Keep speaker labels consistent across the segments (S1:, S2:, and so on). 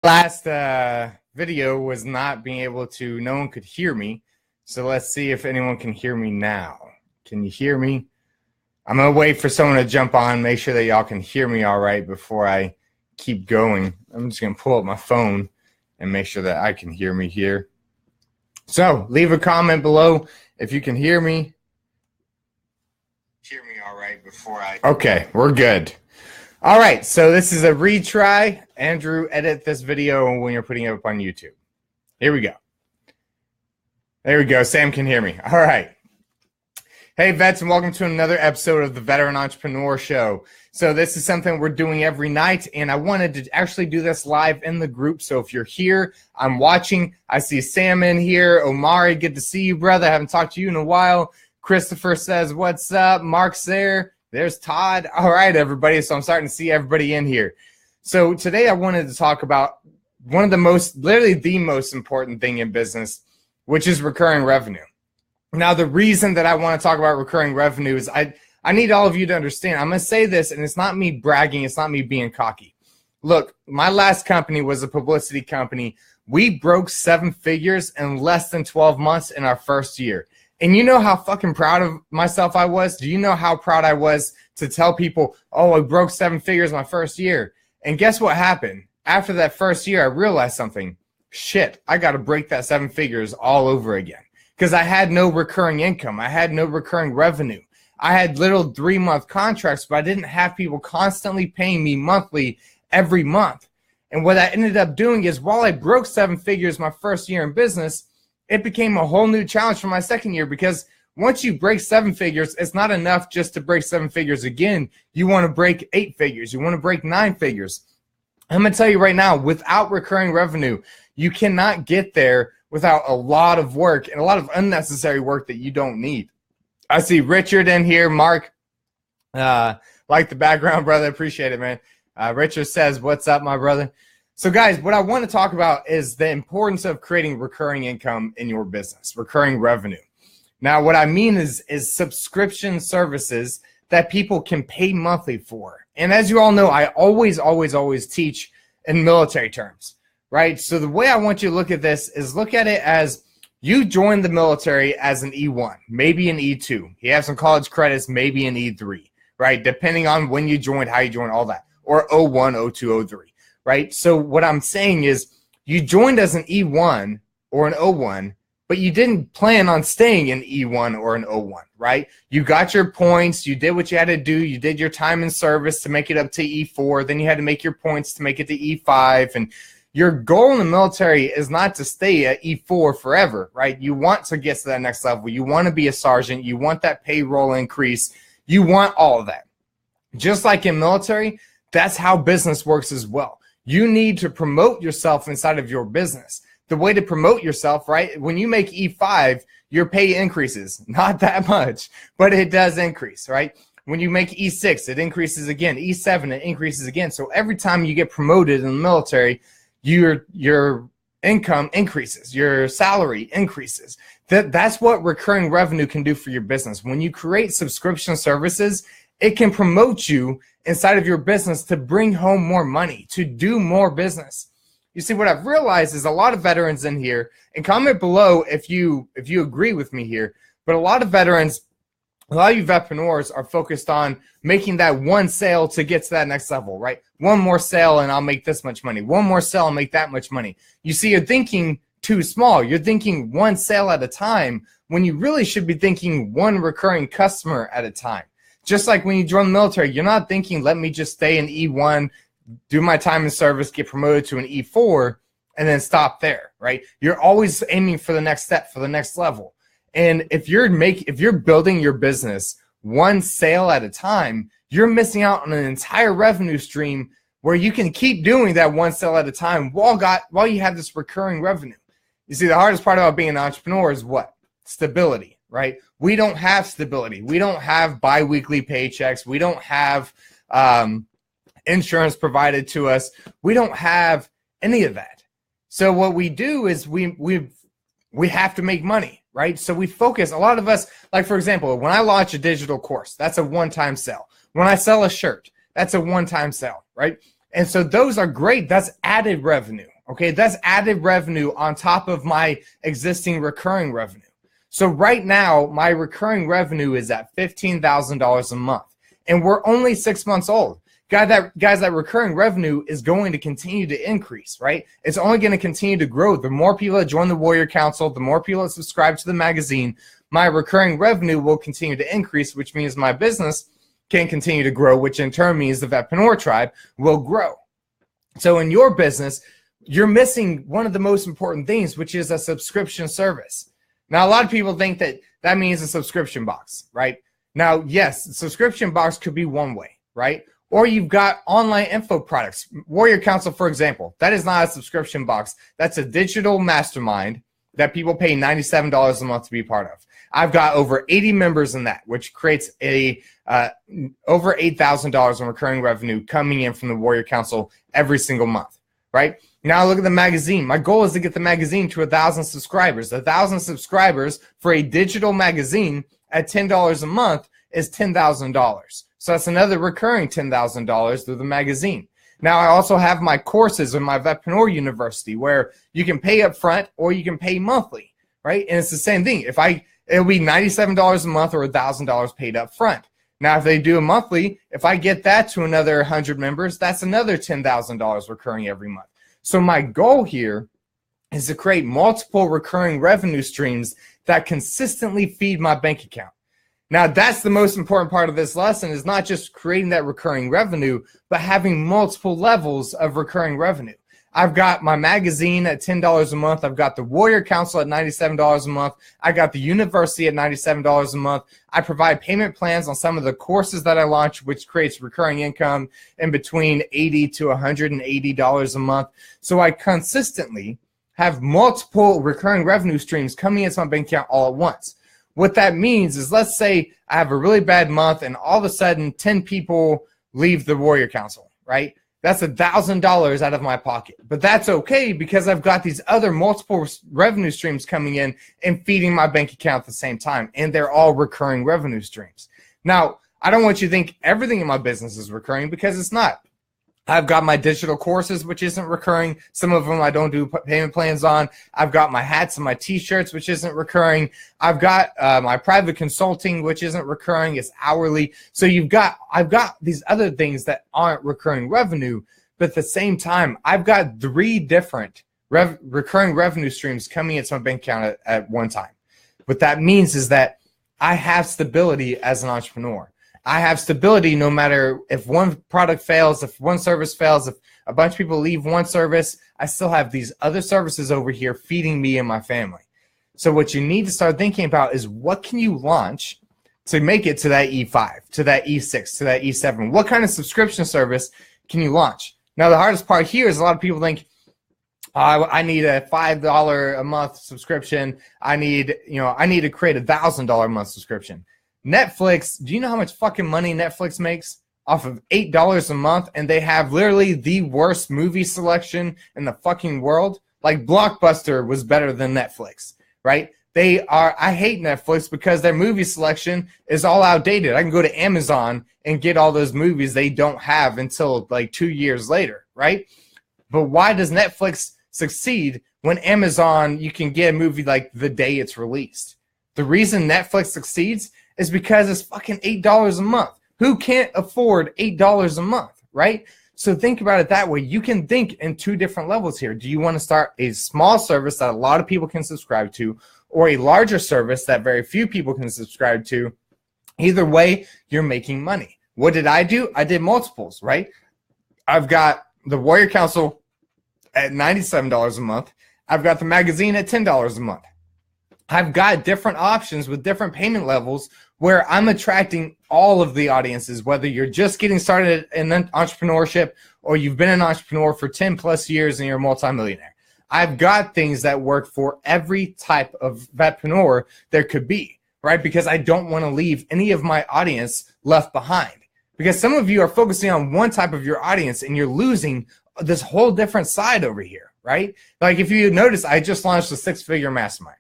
S1: Last video was not being able to, no one could hear me. So let's see if anyone can hear me now. Can you hear me? I'm going to wait for someone to jump on, make sure that y'all can hear me all right before I keep going. I'm just going to pull up my phone and make sure that I can hear me here. So leave a comment below if you can hear me. Hear me all right before I... Okay, we're good. All right, so this is a retry. Andrew, edit this video when you're putting it up on YouTube. Here we go. There we go. Sam can hear me. All right. Hey, vets, and welcome to another episode of the Veteran Entrepreneur Show. So this is something we're doing every night, and I wanted to actually do this live in the group. So if you're here, I'm watching. I see Sam in here. Omari, good to see you, brother. I haven't talked to you in a while. Christopher says, what's up? Mark's there. There's Todd. All right, everybody. So I'm starting to see everybody in here. So today I wanted to talk about one of the most, literally the most important thing in business, which is recurring revenue. Now, the reason that I want to talk about recurring revenue is I need all of you to understand. I'm going to say this, and it's not me bragging. It's not me being cocky. Look, my last company was a publicity company. We broke 7 figures in less than 12 months in our first year. And you know how fucking proud of myself I was? Do you know how proud I was to tell people, oh, I broke 7 figures my first year? And guess what happened? After that first year, I realized something. Shit, I got to break that 7 figures all over again. Because I had no recurring income. I had no recurring revenue. I had little 3-month contracts, but I didn't have people constantly paying me monthly every month. And what I ended up doing is while I broke 7 figures my first year in business, it became a whole new challenge for my second year, because once you break 7 figures, it's not enough just to break 7 figures again. You want to break 8 figures. You want to break 9 figures. I'm going to tell you right now, without recurring revenue, you cannot get there without a lot of work and a lot of unnecessary work that you don't need. I see Richard in here. Mark, like the background, brother. Appreciate it, man. Richard says, what's up, my brother? So guys, what I want to talk about is the importance of creating recurring income in your business, recurring revenue. Now, what I mean is subscription services that people can pay monthly for. And as you all know, I always teach in military terms, right? So the way I want you to look at this is look at it as you joined the military as an E1, maybe an E2. You have some college credits, maybe an E3, right? Depending on when you joined, how you joined, all that, or O1, O2, O3. Right? So what I'm saying is you joined as an E1 or an O1, but you didn't plan on staying in E1 or an O1, right? You got your points. You did what you had to do. You did your time in service to make it up to E4. Then you had to make your points to make it to E5. And your goal in the military is not to stay at E4 forever, right? You want to get to that next level. You want to be a sergeant. You want that payroll increase. You want all of that. Just like in military, that's how business works as well. You need to promote yourself inside of your business. The way to promote yourself, right? When you make E5, your pay increases. Not that much, but it does increase, right? When you make E6, it increases again. E7, it increases again. So every time you get promoted in the military, your income increases, your salary increases. That's what recurring revenue can do for your business. When you create subscription services, it can promote you inside of your business to bring home more money, to do more business. You see, what I've realized is a lot of veterans in here, and comment below if you agree with me here, but a lot of veterans, a lot of you vetpreneurs are focused on making that one sale to get to that next level, right? One more sale and I'll make this much money. One more sale and make that much money. You see, you're thinking too small. You're thinking one sale at a time when you really should be thinking one recurring customer at a time. Just like when you join the military, you're not thinking, let me just stay in E1, do my time in service, get promoted to an E4, and then stop there, right? You're always aiming for the next step, for the next level. And if you're building your business one sale at a time, you're missing out on an entire revenue stream where you can keep doing that one sale at a time while you have this recurring revenue. You see, the hardest part about being an entrepreneur is what? Stability. Right? We don't have stability. We don't have biweekly paychecks. We don't have insurance provided to us. We don't have any of that. So what we do is we have to make money, right? So we focus. A lot of us, like for example, when I launch a digital course, that's a one-time sale. When I sell a shirt, that's a one-time sale, right? And so those are great. That's added revenue. Okay, that's added revenue on top of my existing recurring revenue. So right now, my recurring revenue is at $15,000 a month, and we're only 6 months old. Guys, that recurring revenue is going to continue to increase, right? It's only going to continue to grow. The more people that join the Warrior Council, the more people that subscribe to the magazine, my recurring revenue will continue to increase, which means my business can continue to grow, which in turn means the Vetpreneur Tribe will grow. So in your business, you're missing one of the most important things, which is a subscription service. Now, a lot of people think that that means a subscription box, right? Now, yes, the subscription box could be one way, right? Or you've got online info products. Warrior Council, for example, that is not a subscription box. That's a digital mastermind that people pay $97 a month to be part of. I've got over 80 members in that, which creates a over $8,000 in recurring revenue coming in from the Warrior Council every single month, right? Now look at the magazine. My goal is to get the magazine to 1,000 subscribers. 1,000 subscribers for a digital magazine at $10 a month is $10,000. So that's another recurring $10,000 through the magazine. Now I also have my courses in my Vetpreneur University where you can pay up front or you can pay monthly, right? And it's the same thing. It'll be $97 a month or $1,000 paid up front. Now, if they do a monthly, if I get that to another 100 members, that's another $10,000 recurring every month. So my goal here is to create multiple recurring revenue streams that consistently feed my bank account. Now, that's the most important part of this lesson, is not just creating that recurring revenue, but having multiple levels of recurring revenue. I've got my magazine at $10 a month. I've got the Warrior Council at $97 a month. I got the university at $97 a month. I provide payment plans on some of the courses that I launch, which creates recurring income in between $80 to $180 a month. So I consistently have multiple recurring revenue streams coming into my bank account all at once. What that means is, let's say I have a really bad month and all of a sudden 10 people leave the Warrior Council, right? That's $1,000 out of my pocket. But that's okay because I've got these other multiple revenue streams coming in and feeding my bank account at the same time. And they're all recurring revenue streams. Now, I don't want you to think everything in my business is recurring, because it's not. I've got my digital courses, which isn't recurring. Some of them I don't do payment plans on. I've got my hats and my t-shirts, which isn't recurring. I've got my private consulting, which isn't recurring. It's hourly. So I've got these other things that aren't recurring revenue, but at the same time, I've got 3 different recurring revenue streams coming into my bank account at one time. What that means is that I have stability as an entrepreneur. I have stability no matter if one product fails, if one service fails, if a bunch of people leave one service, I still have these other services over here feeding me and my family. So what you need to start thinking about is, what can you launch to make it to that E5, to that E6, to that E7? What kind of subscription service can you launch? Now, the hardest part here is a lot of people think, I need a $5 a month subscription. I need to create a $1,000 a month subscription. Netflix, do you know how much fucking money Netflix makes off of $8 a month? And they have literally the worst movie selection in the fucking world. Like, Blockbuster was better than Netflix, right? I hate Netflix because their movie selection is all outdated. I can go to Amazon and get all those movies they don't have until like 2 years later, right? But why does Netflix succeed when Amazon, you can get a movie like the day it's released? The reason Netflix succeeds is because it's fucking $8 a month. Who can't afford $8 a month, right? So think about it that way. You can think in 2 different levels here. Do you want to start a small service that a lot of people can subscribe to, or a larger service that very few people can subscribe to? Either way, you're making money. What did I do? I did multiples, right? I've got the Warrior Council at $97 a month. I've got the magazine at $10 a month. I've got different options with different payment levels where I'm attracting all of the audiences, whether you're just getting started in entrepreneurship or you've been an entrepreneur for 10 plus years and you're a multimillionaire. I've got things that work for every type of vetpreneur there could be, right? Because I don't want to leave any of my audience left behind. Because some of you are focusing on one type of your audience and you're losing this whole different side over here, right? Like, if you notice, I just launched a 6-figure mastermind.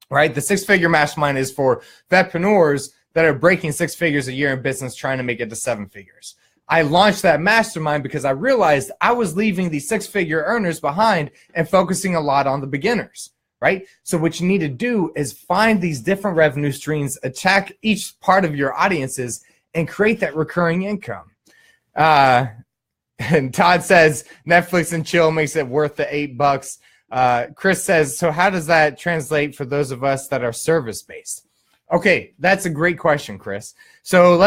S1: Right? The 6-figure mastermind is for vetpreneurs that are breaking 6 figures a year in business, trying to make it to 7 figures. I launched that mastermind because I realized I was leaving the six-figure earners behind and focusing a lot on the beginners, right? So what you need to do is find these different revenue streams, attack each part of your audiences, and create that recurring income. And Todd says Netflix and chill makes it worth the $8. Chris says, so how does that translate for those of us that are service-based? Okay, that's a great question, Chris. So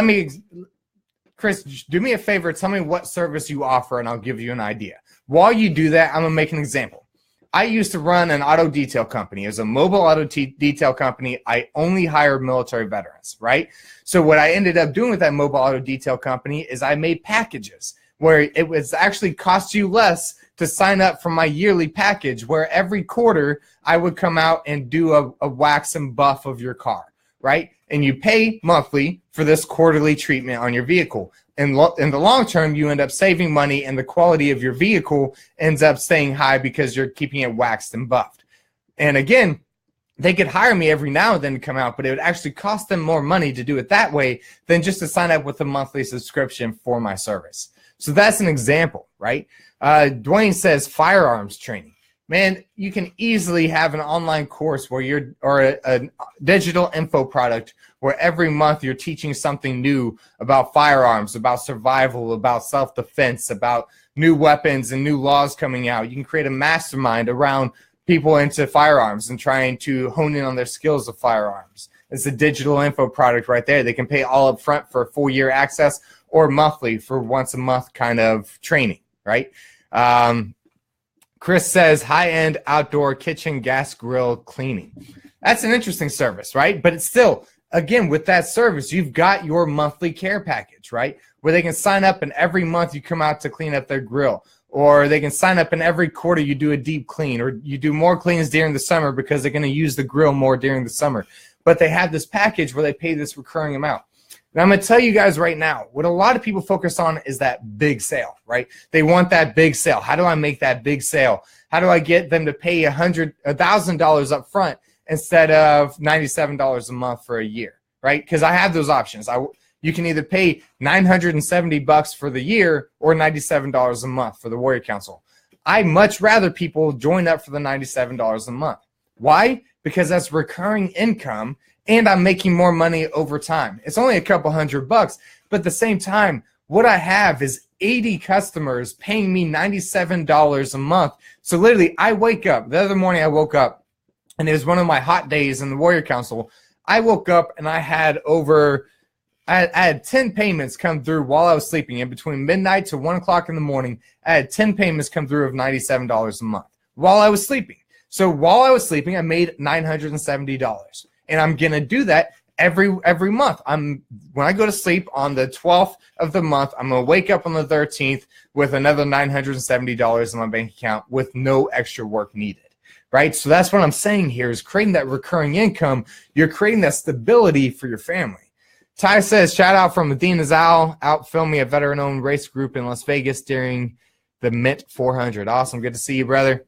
S1: Chris, do me a favor. Tell me what service you offer, and I'll give you an idea. While you do that, I'm going to make an example. I used to run an auto detail company. As a mobile auto detail company, I only hired military veterans, right? So what I ended up doing with that mobile auto detail company is I made packages where it was actually cost you less to sign up for my yearly package, where every quarter I would come out and do a wax and buff of your car, right? And you pay monthly for this quarterly treatment on your vehicle. In the long term, you end up saving money, and the quality of your vehicle ends up staying high because you're keeping it waxed and buffed. And again, they could hire me every now and then to come out, but it would actually cost them more money to do it that way than just to sign up with a monthly subscription for my service. So that's an example, right? Dwayne says firearms training. Man, you can easily have an online course where a digital info product where every month you're teaching something new about firearms, about survival, about self-defense, about new weapons and new laws coming out. You can create a mastermind around people into firearms and trying to hone in on their skills of firearms. It's a digital info product right there. They can pay all up front for a full-year access or monthly for once a month kind of training, right? Chris says high-end outdoor kitchen gas grill cleaning. That's an interesting service, right? But it's still, again, with that service, you've got your monthly care package, right? Where they can sign up and every month you come out to clean up their grill. Or they can sign up and every quarter you do a deep clean, or you do more cleans during the summer because they're going to use the grill more during the summer. But they have this package where they pay this recurring amount. And I'm going to tell you guys right now, what a lot of people focus on is that big sale, right? They want that big sale. How do I make that big sale? How do I get them to pay $1,000 up front instead of $97 a month for a year, right? Because I have those options. You can either pay $970 for the year or $97 a month for the Warrior Council. I much rather people join up for the $97 a month. Why? Because that's recurring income, and I'm making more money over time. It's only a couple $100, but at the same time, what I have is 80 customers paying me $97 a month. So literally, I wake up. The other morning, I woke up, and it was one of my hot days in the Warrior Council. I woke up, and I had I had 10 payments come through while I was sleeping. In between midnight to 1 o'clock in the morning, I had 10 payments come through of $97 a month while I was sleeping. So while I was sleeping, I made $970. And I'm going to do that every month. When I go to sleep on the 12th of the month, I'm going to wake up on the 13th with another $970 in my bank account with no extra work needed, right? So that's what I'm saying here is creating that recurring income. You're creating that stability for your family. Ty says, shout out from Medina Zal, out filming a veteran-owned race group in Las Vegas during the Mint 400. Awesome. Good to see you, brother.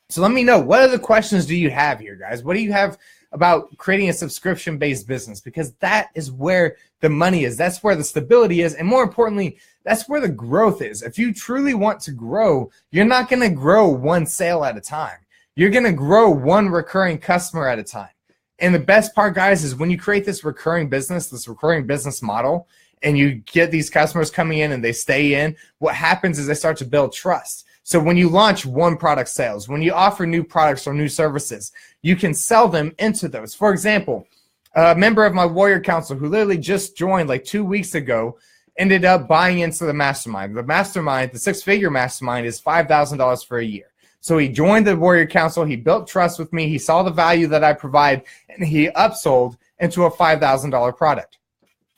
S1: So let me know, what other questions do you have here, guys? What do you have about creating a subscription-based business? Because that is where the money is. That's where the stability is. And more importantly, that's where the growth is. If you truly want to grow, you're not going to grow one sale at a time. You're going to grow one recurring customer at a time. And the best part, guys, is when you create this recurring business model, and you get these customers coming in and they stay in, what happens is they start to build trust. So when you launch one product sales, when you offer new products or new services, you can sell them into those. For example, a member of my Warrior Council who literally just joined like 2 weeks ago ended up buying into the mastermind. The mastermind, the six-figure mastermind, is $5,000 for a year. So he joined the Warrior Council. He built trust with me. He saw the value that I provide, and he upsold into a $5,000 product.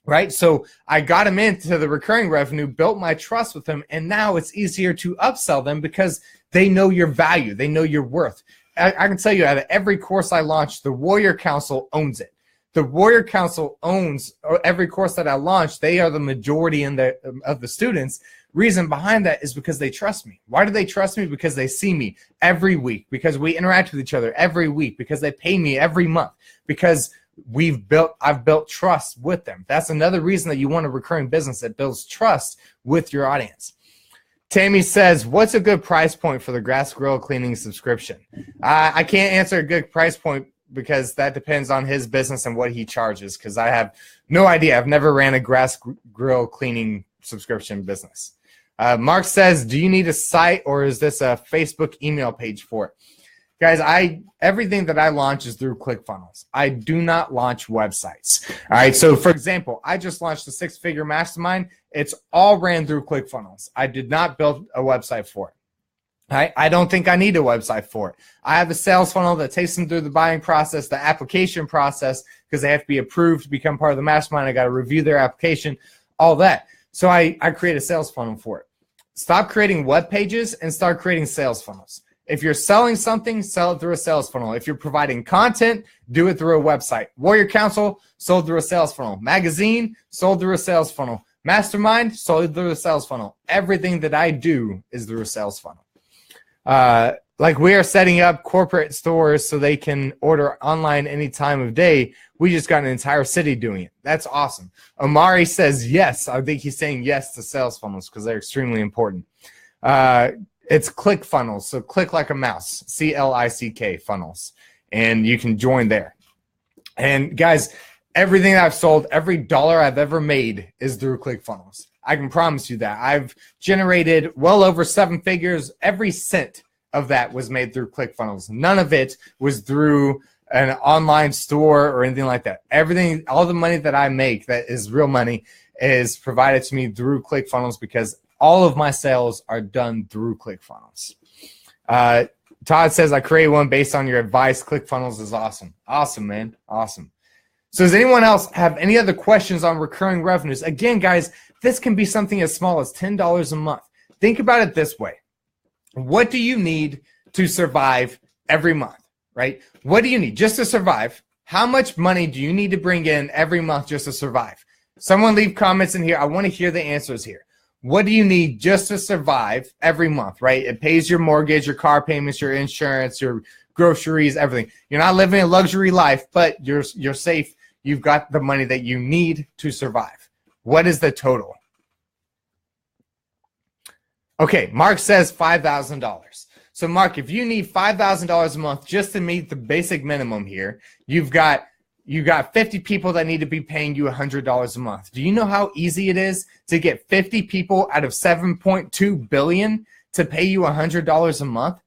S1: Right? So I got him into the recurring revenue, built my trust with him, and now it's easier to upsell them because they know your value. They know your worth. I can tell you, out of every course I launch, the Warrior Council owns it. The Warrior Council owns every course that I launch. They are the majority of the students. Reason behind that is because they trust me. Why do they trust me? Because they see me every week, because we interact with each other every week, because they pay me every month, because I've built trust with them. That's another reason that you want a recurring business that builds trust with your audience. Tammy says, what's a good price point for the grass grill cleaning subscription? I can't answer a good price point because that depends on his business and what he charges, because I have no idea. I've never ran a grass grill cleaning subscription business. Mark says, do you need a site or is this a Facebook email page for it? Guys, everything that I launch is through ClickFunnels. I do not launch websites. All right, so for example, I just launched the 6-figure mastermind. It's all ran through ClickFunnels. I did not build a website for it. I don't think I need a website for it. I have a sales funnel that takes them through the buying process, the application process, because they have to be approved to become part of the mastermind. I got to review their application, all that. So I create a sales funnel for it. Stop creating web pages and start creating sales funnels. If you're selling something, sell it through a sales funnel. If you're providing content, do it through a website. Warrior Council, sold through a sales funnel. Magazine, sold through a sales funnel. Mastermind, sold through a sales funnel. Everything that I do is through a sales funnel. Like we are setting up corporate stores so they can order online any time of day. We just got an entire city doing it. That's awesome. Omari says yes. I think he's saying yes to sales funnels because they're extremely important. It's ClickFunnels, so click like a mouse, CLICK funnels, and you can join there. And guys, everything I've sold, every dollar I've ever made is through ClickFunnels. I can promise you that. I've generated well over 7 figures. Every cent of that was made through ClickFunnels. None of it was through an online store or anything like that. Everything, all the money that I make that is real money is provided to me through ClickFunnels because all of my sales are done through ClickFunnels. Todd says, I create one based on your advice. ClickFunnels is awesome. Awesome, man. Awesome. So does anyone else have any other questions on recurring revenues? Again, guys, this can be something as small as $10 a month. Think about it this way. What do you need to survive every month, right? What do you need just to survive? How much money do you need to bring in every month just to survive? Someone leave comments in here. I want to hear the answers here. What do you need just to survive every month, right? It pays your mortgage, your car payments, your insurance, your groceries, everything. You're not living a luxury life, but you're safe. You've got the money that you need to survive. What is the total? Okay, Mark says $5,000. So Mark, if you need $5,000 a month just to meet the basic minimum here, you got 50 people that need to be paying you $100 a month. Do you know how easy it is to get 50 people out of 7.2 billion to pay you $100 a month?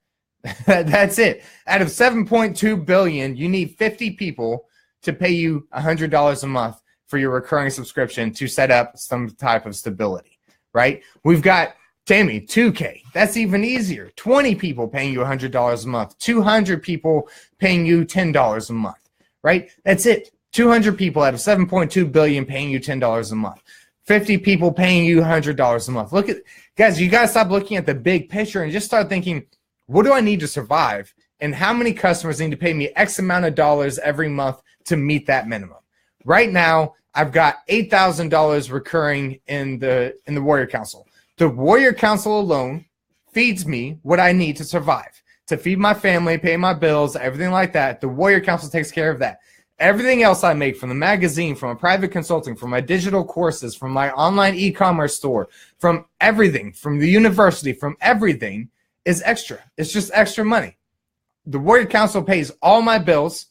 S1: That's it. Out of 7.2 billion, you need 50 people to pay you $100 a month for your recurring subscription to set up some type of stability, right? We've got Tammy, 2K. That's even easier. 20 people paying you $100 a month. 200 people paying you $10 a month, right? That's it. 200 people out of 7.2 billion paying you $10 a month. 50 people paying you $100 a month. Look at, guys, you got to stop looking at the big picture and just start thinking, what do I need to survive? And how many customers need to pay me X amount of dollars every month to meet that minimum? Right now, I've got $8,000 recurring in the Warrior Council. The Warrior Council alone feeds me what I need to survive, to feed my family, pay my bills, everything like that. The Warrior Council takes care of that. Everything else I make from the magazine, from a private consulting, from my digital courses, from my online e-commerce store, from everything, from the university, from everything is extra. It's just extra money. The Warrior Council pays all my bills,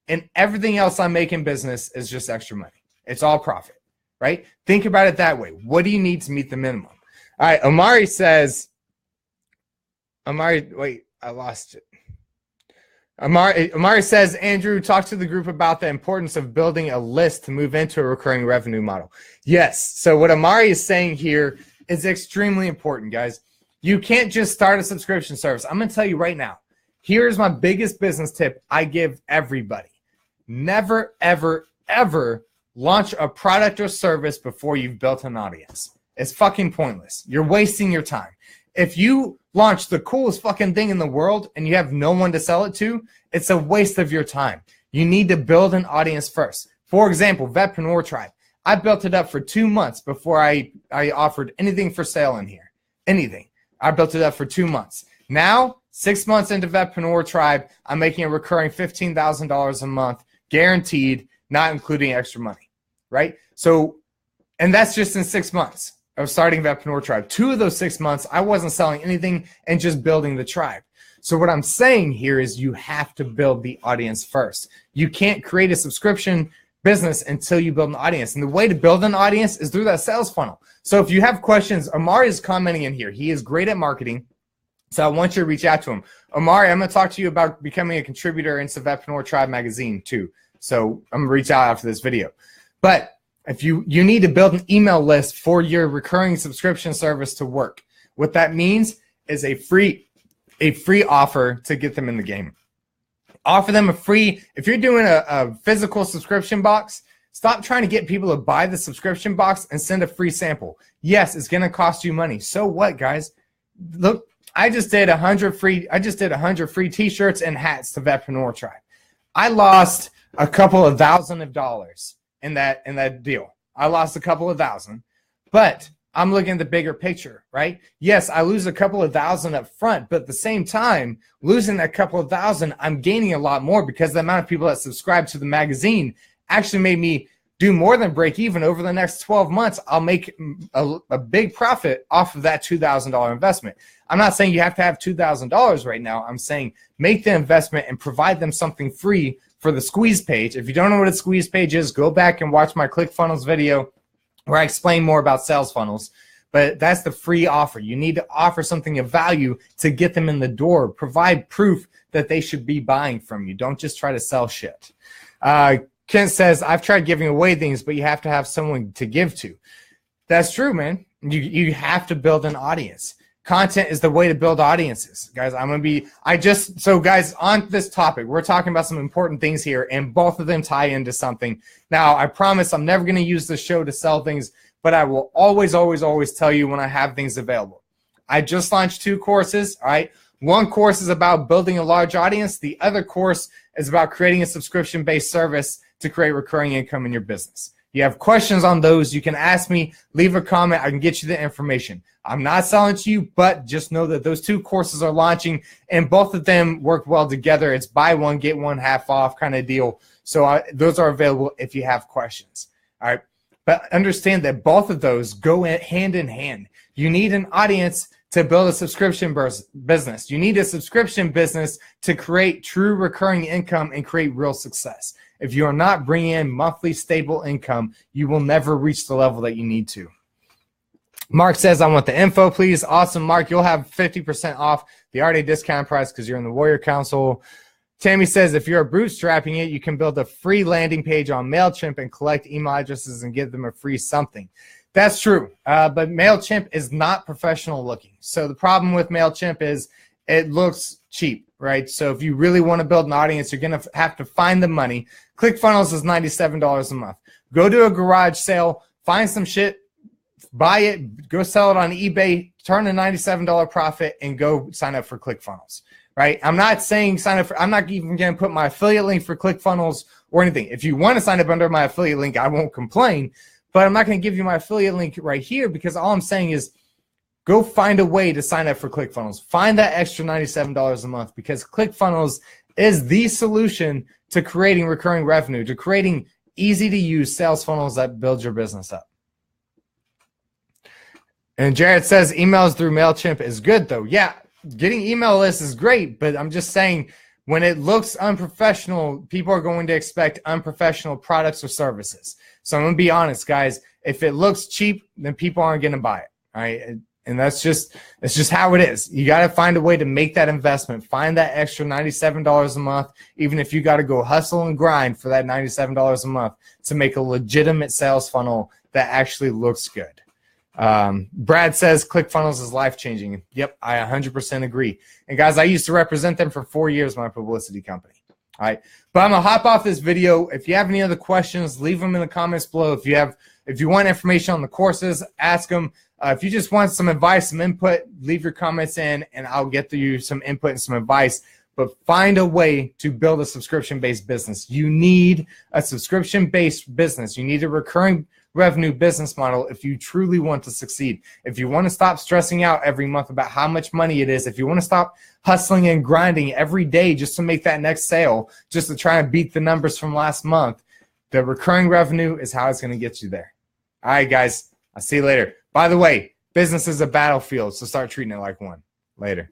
S1: and everything else I make in business is just extra money. It's all profit, right? Think about it that way. What do you need to meet the minimum? All right, Omari says, wait, I lost it. Amari says, Andrew, talk to the group about the importance of building a list to move into a recurring revenue model. Yes. So what Amari is saying here is extremely important, guys. You can't just start a subscription service. I'm going to tell you right now. Here's my biggest business tip I give everybody. Never, ever, ever launch a product or service before you've built an audience. It's fucking pointless. You're wasting your time. If you launch the coolest fucking thing in the world and you have no one to sell it to, it's a waste of your time. You need to build an audience first. For example, Vetpreneur Tribe. I built it up for 2 months before I offered anything for sale in here. Anything. I built it up for 2 months. Now, 6 months into Vetpreneur Tribe, I'm making a recurring $15,000 a month, guaranteed, not including extra money, right? So, and that's just in 6 months of starting Vetpreneur Tribe. 2 of those 6 months, I wasn't selling anything and just building the tribe. So what I'm saying here is you have to build the audience first. You can't create a subscription business until you build an audience. And the way to build an audience is through that sales funnel. So if you have questions, Amari is commenting in here. He is great at marketing. So I want you to reach out to him. Amari, I'm going to talk to you about becoming a contributor into Vetpreneur Tribe magazine too. So I'm going to reach out after this video. But if you need to build an email list for your recurring subscription service to work. What that means is a free offer to get them in the game. Offer them a free, if you're doing a physical subscription box, stop trying to get people to buy the subscription box and send a free sample. Yes, it's going to cost you money. So what, guys? Look, I just did 100 free t-shirts and hats to Vetpreneur Tribe. I lost a couple of $1,000s in that deal. I lost a couple of thousand, but I'm looking at the bigger picture, right? Yes, I lose a couple of thousand up front, but at the same time, losing that couple of thousand, I'm gaining a lot more because the amount of people that subscribe to the magazine actually made me do more than break even. Over the next 12 months, I'll make a big profit off of that $2,000 investment. I'm not saying you have to have $2,000 right now. I'm saying make the investment and provide them something free for the squeeze page. If you don't know what a squeeze page is, go back and watch my ClickFunnels video where I explain more about sales funnels. But that's the free offer. You need to offer something of value to get them in the door. Provide proof that they should be buying from you. Don't just try to sell shit. Kent says, I've tried giving away things, but you have to have someone to give to. That's true, man. You have to build an audience. Content is the way to build audiences. Guys, guys, on this topic, we're talking about some important things here, and both of them tie into something. Now, I promise I'm never going to use the show to sell things, but I will always, always, always tell you when I have things available. I just launched 2 courses, all right? One course is about building a large audience. The other course is about creating a subscription-based service to create recurring income in your business. You have questions on those, you can ask me, leave a comment, I can get you the information. I'm not selling to you, but just know that those 2 courses are launching and both of them work well together. It's buy one, get one half off kind of deal. So those are available if you have questions. All right. But understand that both of those go hand in hand. You need an audience to build a subscription business. You need a subscription business to create true recurring income and create real success. If you are not bringing in monthly stable income, you will never reach the level that you need to. Mark says, I want the info, please. Awesome, Mark. You'll have 50% off the already discount price because you're in the Warrior Council. Tammy says, if you're bootstrapping it, you can build a free landing page on MailChimp and collect email addresses and give them a free something. That's true, but MailChimp is not professional looking. So the problem with MailChimp is it looks cheap, right? So if you really want to build an audience, you're going to have to find the money. ClickFunnels is $97 a month. Go to a garage sale, find some shit, buy it, go sell it on eBay, turn a $97 profit, and go sign up for ClickFunnels, right? I'm not saying sign up for, I'm not even going to put my affiliate link for ClickFunnels or anything. If you want to sign up under my affiliate link, I won't complain, but I'm not going to give you my affiliate link right here because all I'm saying is go find a way to sign up for ClickFunnels. Find that extra $97 a month because ClickFunnels is the solution to creating recurring revenue, to creating easy-to-use sales funnels that build your business up. And Jared says emails through MailChimp is good, though. Yeah, getting email lists is great, but I'm just saying when it looks unprofessional, people are going to expect unprofessional products or services. So I'm going to be honest, guys. If it looks cheap, then people aren't going to buy it, all right? And that's just how it is. You got to find a way to make that investment. Find that extra $97 a month, even if you got to go hustle and grind for that $97 a month to make a legitimate sales funnel that actually looks good. Brad says ClickFunnels is life-changing. Yep, I 100% agree. And guys, I used to represent them for 4 years, my publicity company. All right, but I'm gonna hop off this video. If you have any other questions, leave them in the comments below. If you want information on the courses, ask them. If you just want some advice, some input, leave your comments in, and I'll get you some input and some advice. But find a way to build a subscription-based business. You need a subscription-based business. You need a recurring revenue business model if you truly want to succeed. If you want to stop stressing out every month about how much money it is, if you want to stop hustling and grinding every day just to make that next sale, just to try and beat the numbers from last month, The recurring revenue is how it's going to get you there. All right, guys. I'll see you later. By the way, business is a battlefield, so start treating it like one. Later.